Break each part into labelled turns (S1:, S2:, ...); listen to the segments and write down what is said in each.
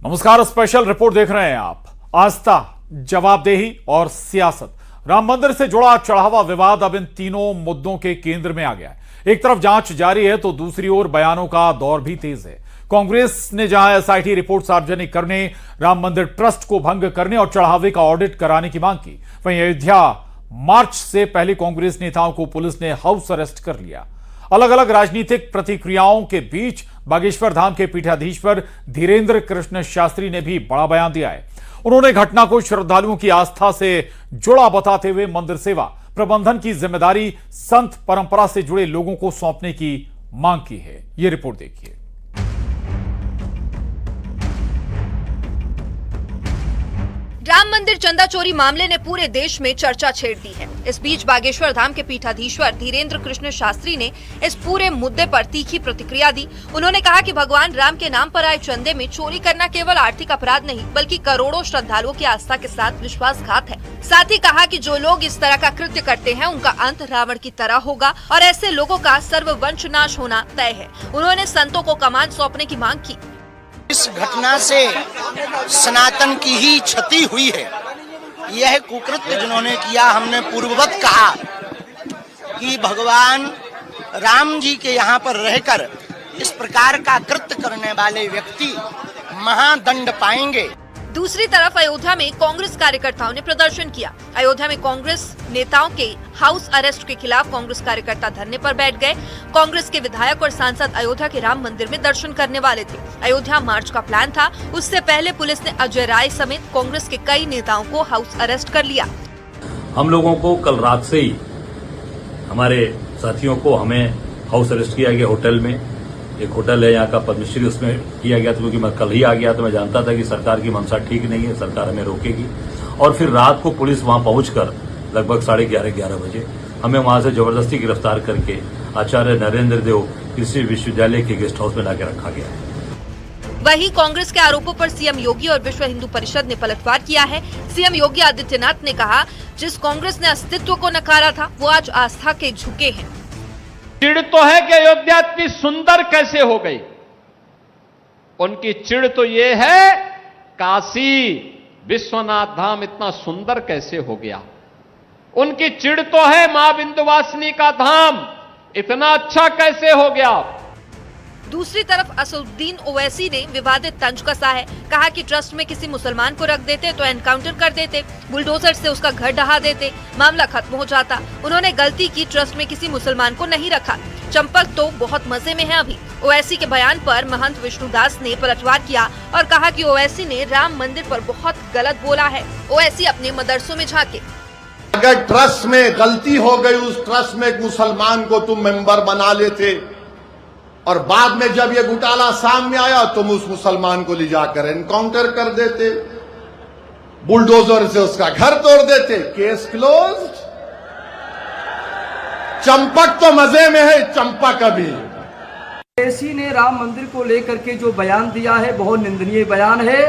S1: नमस्कार, special report देख रहे हैं आप। आस्था, जवाबदेही और सियासत। राम मंदिर से जुड़ा चढ़ावा विवाद अब इन तीनों मुद्दों के केंद्र में आ गया है। एक तरफ जांच जारी है तो दूसरी ओर बयानों का दौर भी तेज है। कांग्रेस ने जहां एसआईटी रिपोर्ट सार्वजनिक करने, राम मंदिर ट्रस्ट को भंग करने और चढ़ावे का ऑडिट कराने की मांग की, वहीं अयोध्या मार्च से पहले कांग्रेस नेताओं को पुलिस ने हाउस अरेस्ट कर लिया। अलग अलग राजनीतिक प्रतिक्रियाओं के बीच बागेश्वर धाम के पीठाधीश्वर धीरेन्द्र कृष्ण शास्त्री ने भी बड़ा बयान दिया है। उन्होंने घटना को श्रद्धालुओं की आस्था से जुड़ा बताते हुए मंदिर सेवा प्रबंधन की जिम्मेदारी संत परंपरा से जुड़े लोगों को सौंपने की मांग की है। यह रिपोर्ट देखिए।
S2: राम मंदिर चंदा चोरी मामले ने पूरे देश में चर्चा छेड़ दी है। इस बीच बागेश्वर धाम के पीठाधीश्वर धीरेन्द्र कृष्ण शास्त्री ने इस पूरे मुद्दे पर तीखी प्रतिक्रिया दी। उन्होंने कहा कि भगवान राम के नाम पर आए चंदे में चोरी करना केवल आर्थिक अपराध नहीं, बल्कि करोड़ों श्रद्धालुओं की आस्था के साथ विश्वासघात है। साथ ही कहा कि जो लोग इस तरह का कृत्य करते हैं, उनका अंत रावण की तरह होगा और ऐसे लोगों का सर्ववंश नाश होना तय है। उन्होंने संतों को कमान सौंपने की मांग की।
S3: इस घटना से सनातन की ही क्षति हुई है। यह कुकृत्य जिन्होंने किया, हमने पूर्ववत कहा कि भगवान राम जी के यहाँ पर रहकर इस प्रकार का कृत्य करने वाले व्यक्ति महादंड पाएंगे।
S2: दूसरी तरफ अयोध्या में कांग्रेस कार्यकर्ताओं ने प्रदर्शन किया। अयोध्या में कांग्रेस नेताओं के हाउस अरेस्ट के खिलाफ कांग्रेस कार्यकर्ता धरने पर बैठ गए। कांग्रेस के विधायक और सांसद अयोध्या के राम मंदिर में दर्शन करने वाले थे। अयोध्या मार्च का प्लान था। उससे पहले पुलिस ने अजय राय समेत कांग्रेस के कई नेताओं को हाउस अरेस्ट कर लिया।
S4: हम लोगों को कल रात से ही हमारे साथियों को हमें हाउस अरेस्ट किया गया। होटल में, एक होटल है यहाँ का पद्मश्री, उसमें किया गया था। क्योंकि मैं कल ही आ गया तो मैं जानता था कि सरकार की मंशा ठीक नहीं है, सरकार हमें रोकेगी। और फिर रात को पुलिस वहां पहुंचकर लगभग 11:30 बजे हमें वहां से जबरदस्ती गिरफ्तार करके आचार्य नरेंद्र देव कृषि विश्वविद्यालय के गेस्ट हाउस में लाके रखा गया है।
S2: वहीं कांग्रेस के आरोपों पर सीएम योगी और विश्व हिंदू परिषद ने पलटवार किया है। सीएम योगी आदित्यनाथ ने कहा, जिस कांग्रेस ने अस्तित्व को नकारा था, वो आज आस्था के झुके हैं।
S5: चिड़ तो है कि अयोध्या इतनी सुंदर कैसे हो गई। उनकी चिड़ तो ये है काशी विश्वनाथ धाम इतना सुंदर कैसे हो गया। उनकी चिड़ तो है मां विंध्यवासिनी का धाम इतना अच्छा कैसे हो गया।
S2: दूसरी तरफ असदुद्दीन ओवैसी ने विवादित तंज कसा है। कहा कि ट्रस्ट में किसी मुसलमान को रख देते तो एनकाउंटर कर देते, बुलडोजर से उसका घर ढहा देते, मामला खत्म हो जाता। उन्होंने गलती की, ट्रस्ट में किसी मुसलमान को नहीं रखा। चंपक तो बहुत मजे में है अभी। ओवैसी के बयान पर महंत विष्णुदास ने पलटवार किया और कहा कि ओवैसी ने राम मंदिर पर बहुत गलत बोला है। ओवैसी अपने मदरसों में झांके।
S6: अगर ट्रस्ट में गलती हो गई, उस ट्रस्ट में एक मुसलमान को तुम मेंबर बना लेते और बाद में जब ये घोटाला सामने आया तुम उस मुसलमान को ले जाकर एनकाउंटर कर देते, बुलडोजर से उसका घर तोड़ देते, केस क्लोज्ड। चंपक तो मजे में है, चंपक अभी।
S7: ओवैसी ने राम मंदिर को लेकर के जो बयान दिया है, बहुत निंदनीय बयान है।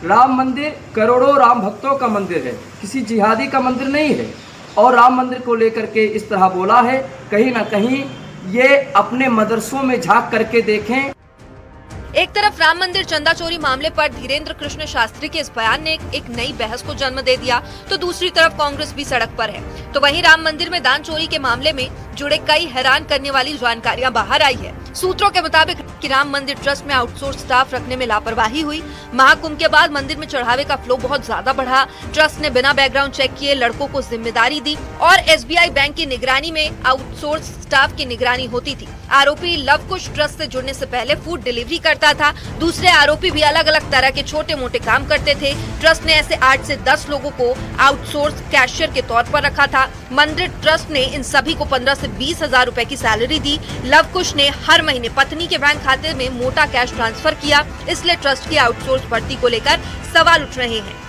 S7: राम मंदिर करोड़ों राम भक्तों का मंदिर है, किसी जिहादी का मंदिर नहीं है। और राम मंदिर को लेकर के इस तरह बोला है, कहीं ना कहीं ये अपने मदरसों में झांक करके देखें।
S2: एक तरफ राम मंदिर चंदा चोरी मामले पर धीरेन्द्र कृष्ण शास्त्री के इस बयान ने एक नई बहस को जन्म दे दिया, तो दूसरी तरफ कांग्रेस भी सड़क पर है। तो वहीं राम मंदिर में दान चोरी के मामले में जुड़े कई हैरान करने वाली जानकारियां बाहर आई है। सूत्रों के मुताबिक कि राम मंदिर ट्रस्ट में आउटसोर्स स्टाफ रखने में लापरवाही हुई। महाकुंभ के बाद मंदिर में चढ़ावे का फ्लो बहुत ज्यादा बढ़ा। ट्रस्ट ने बिना बैकग्राउंड चेक किए लड़कों को जिम्मेदारी दी और एसबीआई बैंक की निगरानी में आउटसोर्स स्टाफ की निगरानी होती थी। आरोपी लवकुश ट्रस्ट से जुड़ने से पहले फूड डिलीवरी करता था। दूसरे आरोपी भी अलग अलग तरह के छोटे मोटे काम करते थे। ट्रस्ट ने ऐसे 8 से 10 लोगों को आउटसोर्स कैशियर के तौर पर रखा था। मंदिर ट्रस्ट ने इन सभी को 15 से 20 हजार रुपए की सैलरी दी। लवकुश ने हर महीने पत्नी के बैंक खाते में मोटा कैश ट्रांसफर किया। इसलिए ट्रस्ट की आउटसोर्स भर्ती को लेकर सवाल उठ रहे हैं।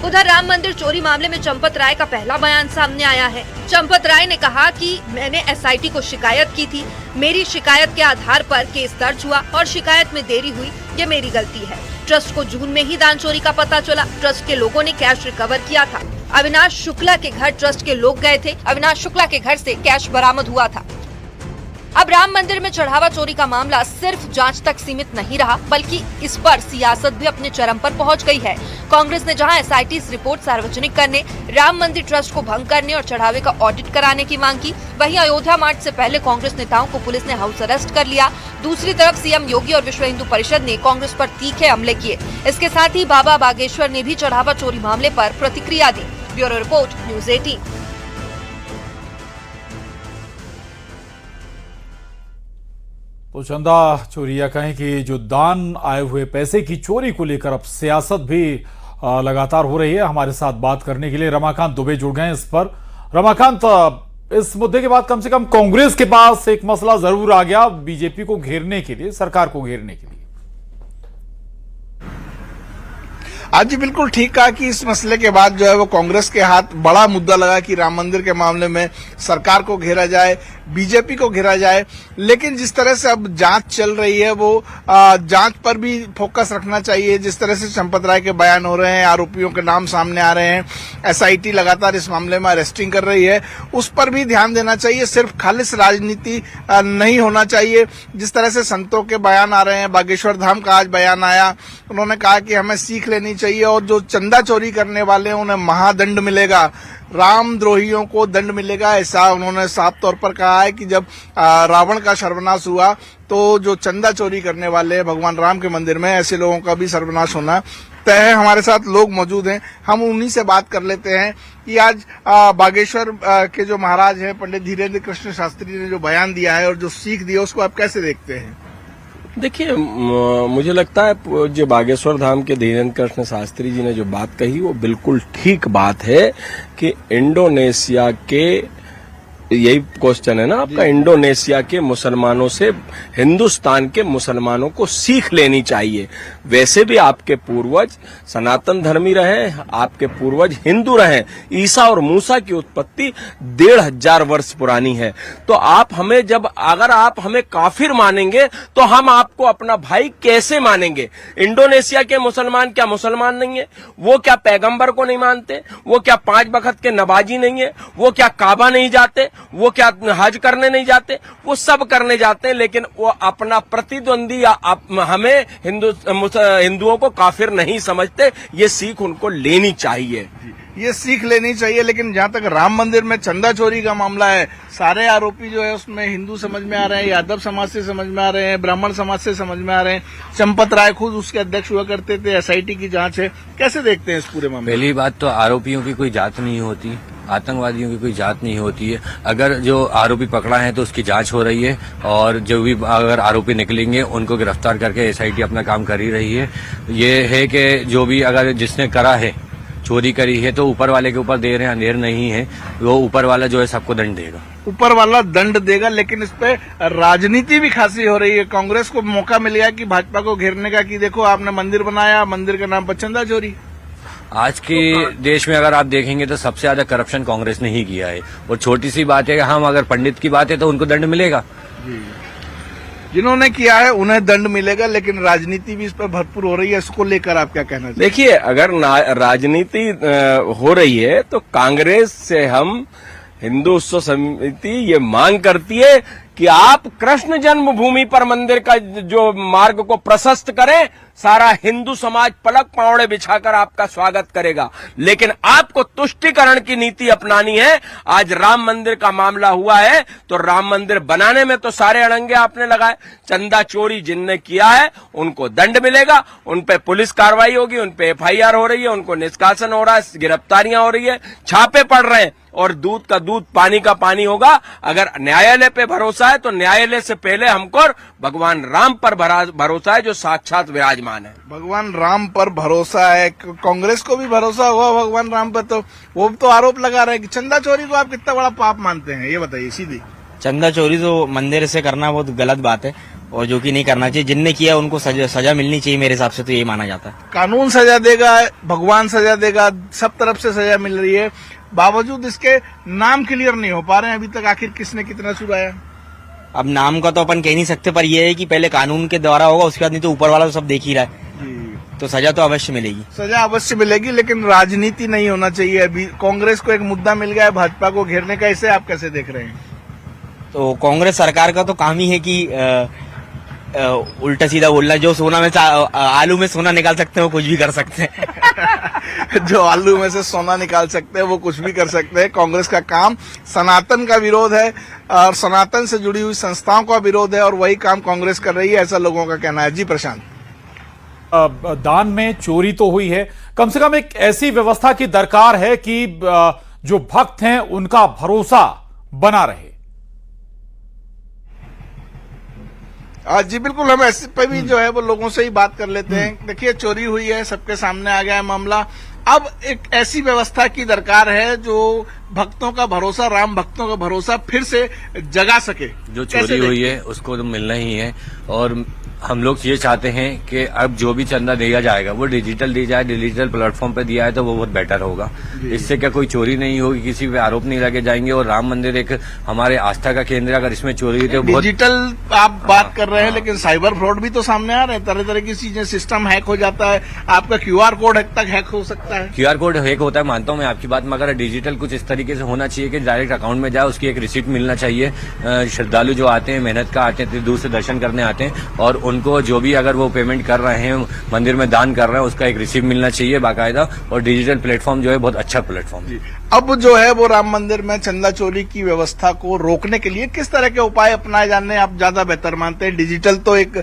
S2: उधर राम मंदिर चोरी मामले में चंपत राय का पहला बयान सामने आया है। चंपत राय ने कहा कि मैंने एसआईटी को शिकायत की थी, मेरी शिकायत के आधार पर केस दर्ज हुआ और शिकायत में देरी हुई, ये मेरी गलती है। ट्रस्ट को जून में ही दान चोरी का पता चला। ट्रस्ट के लोगों ने कैश रिकवर किया था। अविनाश शुक्ला के घर ट्रस्ट के लोग गए थे। अविनाश शुक्ला के घर से कैश बरामद हुआ था। अब राम मंदिर में चढ़ावा चोरी का मामला सिर्फ जांच तक सीमित नहीं रहा, बल्कि इस पर सियासत भी अपने चरम पर पहुंच गई है। कांग्रेस ने जहां एसआईटी रिपोर्ट सार्वजनिक करने, राम मंदिर ट्रस्ट को भंग करने और चढ़ावे का ऑडिट कराने की मांग की, वहीं अयोध्या मार्च से पहले कांग्रेस नेताओं को पुलिस ने हाउस अरेस्ट कर लिया। दूसरी तरफ सीएम योगी और विश्व हिंदू परिषद ने कांग्रेस पर तीखे हमले किए। इसके साथ ही बाबा बागेश्वर ने भी चढ़ावा चोरी मामले पर प्रतिक्रिया दी। Bureau report, news 18।
S1: तो चंदा चोरी या कहें कि जो दान आए हुए पैसे की चोरी को लेकर अब सियासत भी लगातार हो रही है। हमारे साथ बात करने के लिए रमाकांत दुबे जुड़ गए हैं इस पर। रमाकांत, इस मुद्दे के बाद कम से कम कांग्रेस के पास एक मसला जरूर आ गया बीजेपी को घेरने के लिए, सरकार को घेरने के लिए।
S8: आज जी बिल्कुल ठीक कहा कि इस मसले के बाद जो है वो कांग्रेस के हाथ बड़ा मुद्दा लगा कि राम मंदिर के मामले में सरकार को घेरा जाए, बीजेपी को घेरा जाए। लेकिन जिस तरह से अब जांच चल रही है वो जांच पर भी फोकस रखना चाहिए। जिस तरह से चंपत राय के बयान हो रहे हैं, आरोपियों के नाम सामने आ रहे हैं, एसआईटी लगातार इस मामले में अरेस्टिंग कर रही है, उस पर भी ध्यान देना चाहिए। सिर्फ खालिश राजनीति नहीं होना चाहिए। जिस तरह से संतों के बयान आ रहे हैं, बागेश्वर धाम का आज बयान आया, उन्होंने कहा कि हमें सीख लेनी चाहिए और जो चंदा चोरी करने वाले हैं उन्हें महादंड मिलेगा, रामद्रोहियों को दंड मिलेगा, ऐसा उन्होंने साफ तौर पर कहा है कि जब रावण का सर्वनाश हुआ तो जो चंदा चोरी करने वाले हैं भगवान राम के मंदिर में, ऐसे लोगों का भी सर्वनाश होना तय है। हमारे साथ लोग मौजूद हैं, हम उन्हीं से बात कर लेते हैं कि आज बागेश्वर के जो महाराज हैं पंडित धीरेन्द्र कृष्ण शास्त्री ने जो बयान दिया है और जो सीख दी है उसको आप कैसे देखते हैं?
S9: देखिए, मुझे लगता है जो बागेश्वर धाम के धीरेन्द्र कृष्ण शास्त्री जी ने जो बात कही वो बिल्कुल ठीक बात है कि इंडोनेशिया के, यही क्वेश्चन है ना आपका, इंडोनेशिया के मुसलमानों से हिंदुस्तान के मुसलमानों को सीख लेनी चाहिए। वैसे भी आपके पूर्वज सनातन धर्मी रहे, आपके पूर्वज हिंदू रहे। ईसा और मूसा की उत्पत्ति 1500 वर्ष पुरानी है। तो आप हमें अगर आप हमें काफिर मानेंगे तो हम आपको अपना भाई कैसे मानेंगे? इंडोनेशिया के मुसलमान क्या मुसलमान नहीं है? वो क्या पैगंबर को नहीं मानते? वो क्या 5 वक्त के नमाजी नहीं है? वो क्या काबा नहीं जाते? वो क्या हज करने नहीं जाते? वो सब करने जाते हैं, लेकिन वो अपना प्रतिद्वंदी या हमें हिंदुओं को काफिर नहीं समझते। ये सीख उनको लेनी चाहिए,
S8: ये सीख लेनी चाहिए। लेकिन जहां तक राम मंदिर में चंदा चोरी का मामला है, सारे आरोपी जो है उसमें हिंदू समझ में आ रहे हैं, यादव समाज से समझ में आ रहे हैं, ब्राह्मण समाज से समझ में आ रहे हैं। चंपत राय खुद उसके अध्यक्ष हुआ करते थे। एसआईटी की जांच है, कैसे देखते हैं इस पूरे मामले?
S10: पहली बात तो आरोपियों की कोई जात नहीं होती, आतंकवादियों की कोई जात नहीं होती है। अगर जो आरोपी पकड़ा है तो उसकी जांच हो रही है और जो भी अगर आरोपी निकलेंगे उनको गिरफ्तार करके एसआईटी अपना काम कर ही रही है। ये है कि जो भी अगर जिसने करा है, चोरी करी है, तो ऊपर वाले के ऊपर देर है अंधेर नहीं है, वो ऊपर वाला जो है सबको दंड देगा,
S8: ऊपर वाला दंड देगा। लेकिन इस पे राजनीति भी खासी हो रही है। कांग्रेस को मौका मिल गया कि भाजपा को घेरने का, कि देखो आपने मंदिर बनाया, मंदिर के नाम पर चंदा चोरी।
S10: आज के देश में अगर आप देखेंगे तो सबसे ज्यादा करप्शन कांग्रेस ने ही किया है। और छोटी सी बात है कि हम अगर पंडित की बात है तो उनको दंड मिलेगा,
S8: जिन्होंने किया है उन्हें दंड मिलेगा। लेकिन राजनीति भी इस पर भरपूर हो रही है, इसको लेकर आप क्या कहना चाहिए?
S9: देखिए, अगर राजनीति हो रही है तो कांग्रेस से हम हिंदू उत्सव समिति ये मांग करती है कि आप कृष्ण जन्मभूमि पर मंदिर का जो मार्ग को प्रशस्त करें। सारा हिंदू समाज पलक पावड़े बिछाकर आपका स्वागत करेगा, लेकिन आपको तुष्टिकरण की नीति अपनानी है। आज राम मंदिर का मामला हुआ है तो राम मंदिर बनाने में तो सारे अड़ंगे आपने लगाए। चंदा चोरी जिनने किया है उनको दंड मिलेगा, उन पे पुलिस कार्रवाई होगी, उन पे एफआईआर हो रही है, उनको निष्कासन हो रहा है, गिरफ्तारियां हो रही है, छापे पड़ रहे हैं और दूध का दूध पानी का पानी होगा। अगर न्यायालय पे भरोसा है तो न्यायालय से पहले हमको भगवान राम पर भरोसा है जो साक्षात विराजमान है।
S8: भगवान राम पर भरोसा है, कांग्रेस को भी भरोसा हुआ भगवान राम पर। तो वो तो आरोप लगा रहे हैं कि चंदा चोरी को आप कितना बड़ा पाप मानते हैं, ये बताइए सीधी।
S11: चंदा चोरी तो मंदिर से करना बहुत गलत बात है और जो कि नहीं करना चाहिए। जिनने किया उनको सजा मिलनी चाहिए, मेरे हिसाब से तो यही माना जाता है।
S8: कानून सजा देगा, भगवान सजा देगा, सब तरफ से सजा मिल रही है, बावजूद इसके नाम क्लियर नहीं हो पा रहे हैं अभी तक। आखिर किसने कितना चुराया?
S11: अब नाम का तो अपन कह नहीं सकते, पर यह है कि पहले कानून के द्वारा होगा, उसके बाद नहीं तो ऊपर वाला तो सब देख ही रहा है, तो सजा तो अवश्य मिलेगी।
S8: सजा अवश्य मिलेगी, लेकिन राजनीति नहीं होना चाहिए। अभी कांग्रेस को एक मुद्दा मिल गया है भाजपा को घेरने का, इसे आप कैसे देख रहे हैं?
S11: तो कांग्रेस सरकार का तो काम ही है कि उल्टा सीधा बोलना। जो सोना में आलू में सोना निकाल सकते हैं वो कुछ भी कर सकते हैं।
S8: जो आलू में से सोना निकाल सकते हैं वो कुछ भी कर सकते हैं। कांग्रेस का काम सनातन का विरोध है और सनातन से जुड़ी हुई संस्थाओं का विरोध है और वही काम कांग्रेस कर रही है, ऐसा लोगों का कहना है। जी प्रशांत,
S1: दान में चोरी तो हुई है, कम से कम एक ऐसी व्यवस्था की दरकार है कि जो भक्त हैं उनका भरोसा बना रहे।
S8: जी बिल्कुल, हम ऐसे पे भी जो है वो लोगों से ही बात कर लेते हैं। देखिए, चोरी हुई है, सबके सामने आ गया है मामला। अब एक ऐसी व्यवस्था की दरकार है जो भक्तों का भरोसा, राम भक्तों का भरोसा फिर से जगा सके।
S10: जो चोरी हुई है उसको तो मिलना ही है और हम लोग ये चाहते हैं कि अब जो भी चंदा दिया जाएगा वो डिजिटल दी जाए, डिजिटल प्लेटफॉर्म पे दिया है तो वो बहुत बेटर होगा। इससे क्या कोई चोरी नहीं होगी, किसी पे आरोप नहीं लगे जाएंगे और राम मंदिर एक हमारे आस्था का केंद्र, अगर इसमें चोरी हुई तो बहुत।
S8: डिजिटल आप बात कर रहे हैं, लेकिन साइबर फ्रॉड भी तो सामने आ रहे हैं। तरह तरह की चीजें, सिस्टम हैक हो जाता है, आपका QR कोड तक हैक हो सकता है।
S10: QR कोड हैक होता है, मानता हूं मैं आपकी बात, मगर डिजिटल कुछ इस तरीके से होना चाहिए कि डायरेक्ट अकाउंट में जाए, उसकी एक रिसीट मिलना चाहिए। श्रद्धालु जो आते हैं, मेहनत का आते हैं, दूर से दर्शन करने आते हैं और उनको जो भी अगर वो पेमेंट कर रहे हैं, मंदिर में दान कर रहे हैं, उसका एक रिसीप्ट मिलना चाहिए बाकायदा। और डिजिटल प्लेटफॉर्म जो है बहुत अच्छा प्लेटफॉर्म है।
S8: अब जो है वो राम मंदिर में चंदा चोरी की व्यवस्था को रोकने के लिए किस तरह के उपाय अपनाए जाने आप ज्यादा बेहतर मानते हैं? डिजिटल तो एक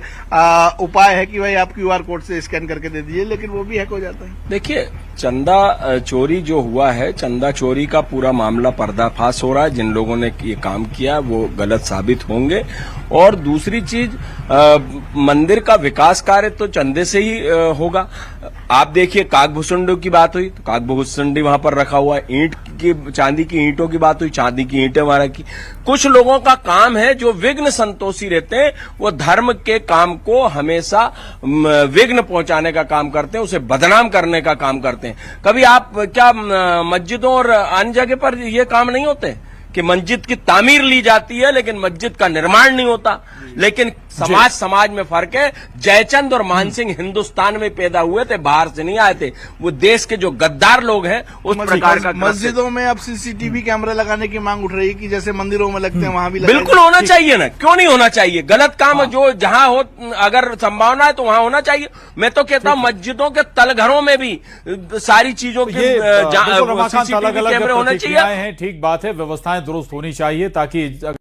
S8: उपाय है कि भाई आप QR कोड से स्कैन करके दे दीजिए, लेकिन वो भी हैक हो जाता है।
S9: देखिए, चंदा चोरी जो हुआ है, चंदा चोरी का पूरा मामला पर्दाफाश हो रहा है। जिन लोगों ने ये काम किया वो गलत साबित होंगे। और दूसरी चीज, मंदिर का विकास कार्य तो चंदे से ही होगा। आप देखिए, काकभूषुंडी की बात हुई तो काकभूषुंडी वहां पर रखा हुआ है, ईंट की, चांदी की ईंटों की बात हुई, चांदी की ईंटें वहां रखी। कुछ लोगों का काम है जो विघ्न संतोषी रहते हैं, वो धर्म के काम को हमेशा विघ्न पहुंचाने का काम करते हैं, उसे बदनाम करने का काम करते हैं। कभी आप क्या मस्जिदों और अन्य जगह पर ये काम नहीं होते कि मस्जिद की तामीर ली जाती है लेकिन मस्जिद का निर्माण नहीं होता? लेकिन समाज में फर्क है। जयचंद और मानसिंह हिंदुस्तान में पैदा हुए थे, बाहर से नहीं आए थे। वो देश के जो गद्दार लोग हैं उस प्रकार का।
S8: मस्जिदों में अब CCTV कैमरे लगाने की मांग उठ रही है कि जैसे मंदिरों में लगते हैं वहां भी
S9: बिल्कुल होना चाहिए ना, क्यों नहीं होना चाहिए? गलत काम जो जहां हो, अगर संभावना है तो वहां होना चाहिए। मैं तो कहता हूं मस्जिदों के तलघरों में भी सारी चीजों के
S1: CCTV
S9: कैमरे होने चाहिए।
S1: ठीक बात है, व्यवस्थाएं दुरुस्त होनी चाहिए ताकि